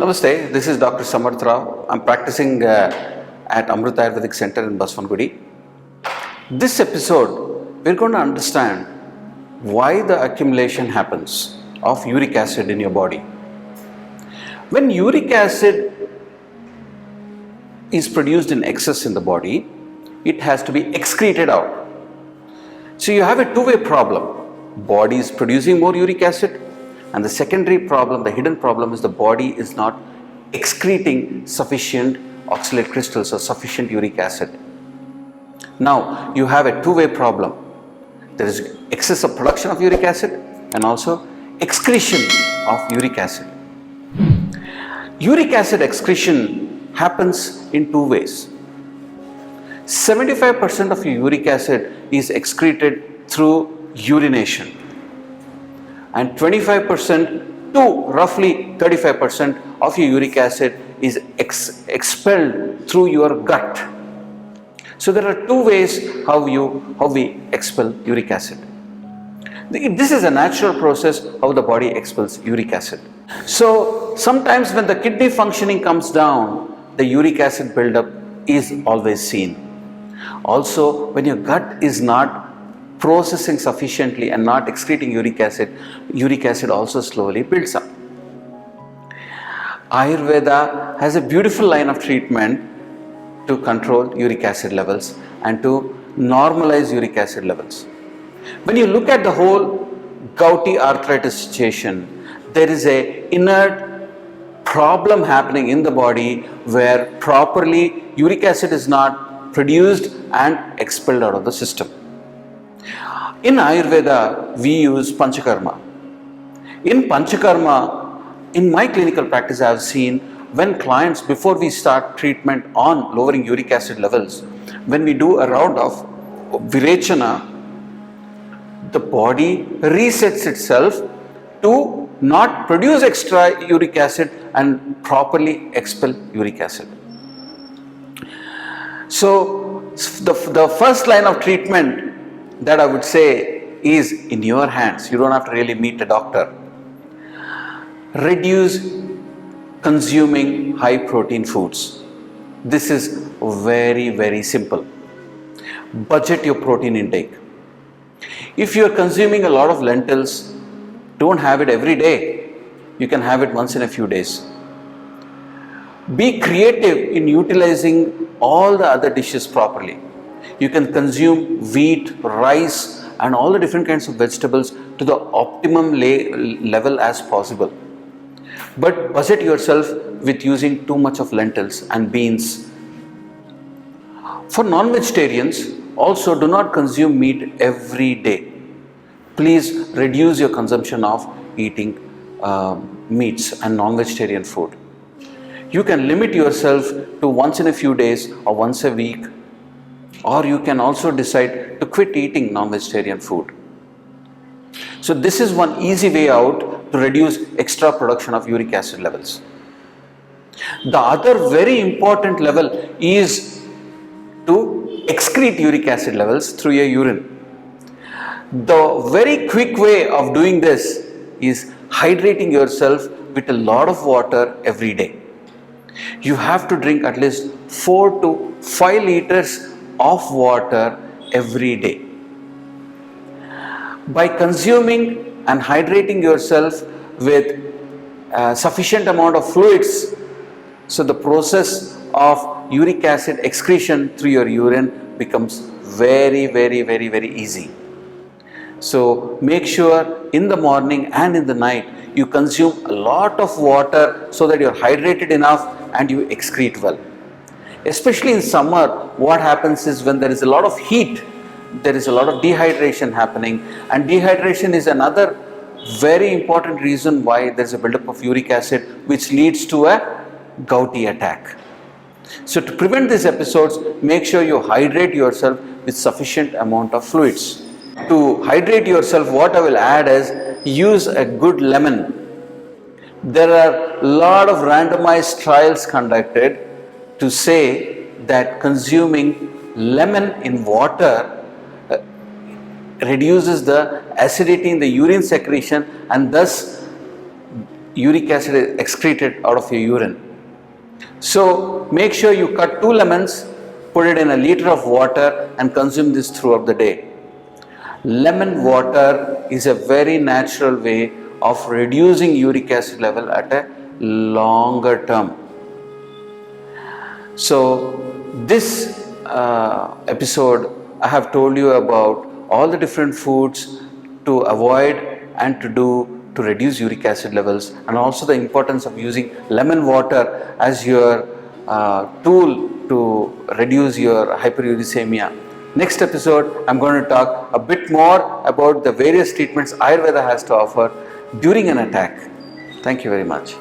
Namaste, this is Dr. Samarth Rao. I'm practicing at Amrita Ayurvedic Center in Baswangudi. This episode, we're going to understand why the accumulation happens of uric acid in your body. When uric acid is produced in excess in the body, it has to be excreted out. So you have a two-way problem. Body is producing more uric acid, and the secondary problem, the hidden problem, is the body is not excreting sufficient oxalate crystals or sufficient uric acid. Now you have a two-way problem. There is excess of production of uric acid and also excretion of uric acid. Uric acid excretion happens in two ways. 75% of your uric acid is excreted through urination, and 25% to roughly 35% of your uric acid is expelled through your gut. So there are two ways how we expel uric acid. This is a natural process how the body expels uric acid. So sometimes when the kidney functioning comes down, the uric acid buildup is always seen. Also, when your gut is not processing sufficiently and not excreting uric acid also slowly builds up. Ayurveda has a beautiful line of treatment to control uric acid levels and to normalize uric acid levels. When you look at the whole gouty arthritis situation, there is a inert problem happening in the body where properly uric acid is not produced and expelled out of the system. In Ayurveda, we use Panchakarma. In Panchakarma, in my clinical practice, I have seen when clients, before we start treatment on lowering uric acid levels, when we do a round of Virechana, the body resets itself to not produce extra uric acid and properly expel uric acid. So, the first line of treatment that I would say is in your hands. You don't have to really meet a doctor. Reduce consuming high protein foods. This is very, very simple. Budget your protein intake. If you are consuming a lot of lentils, don't have it every day. You can have it once in a few days. Be creative in utilizing all the other dishes properly. You can consume wheat, rice and all the different kinds of vegetables to the optimum level as possible. But budget yourself with using too much of lentils and beans. For non-vegetarians, also do not consume meat every day. Please reduce your consumption of eating meats and non-vegetarian food. You can limit yourself to once in a few days or once a week, or you can also decide to quit eating non-vegetarian food. So this is one easy way out to reduce extra production of uric acid levels. The other very important level is to excrete uric acid levels through your urine. The very quick way of doing this is hydrating yourself with a lot of water every day. You have to drink at least 4 to 5 liters of water every day. By consuming and hydrating yourself with sufficient amount of fluids, so the process of uric acid excretion through your urine becomes very, very, very, very easy. So make sure in the morning and in the night you consume a lot of water so that you're hydrated enough and you excrete well. Especially in summer, what happens is when there is a lot of heat, there is a lot of dehydration happening, and dehydration is another very important reason why there is a buildup of uric acid, which leads to a gouty attack. So to prevent these episodes, make sure you hydrate yourself with sufficient amount of fluids. To hydrate yourself, what I will add is use a good lemon. There are a lot of randomized trials conducted to say that consuming lemon in water reduces the acidity in the urine secretion, and thus uric acid is excreted out of your urine. So make sure you cut 2 lemons, put it in a liter of water and consume this throughout the day. Lemon water is a very natural way of reducing uric acid level at a longer term. So this episode I have told you about all the different foods to avoid and to do to reduce uric acid levels, and also the importance of using lemon water as your tool to reduce your hyperuricemia. Next episode I'm going to talk a bit more about the various treatments Ayurveda has to offer during an attack. Thank you very much.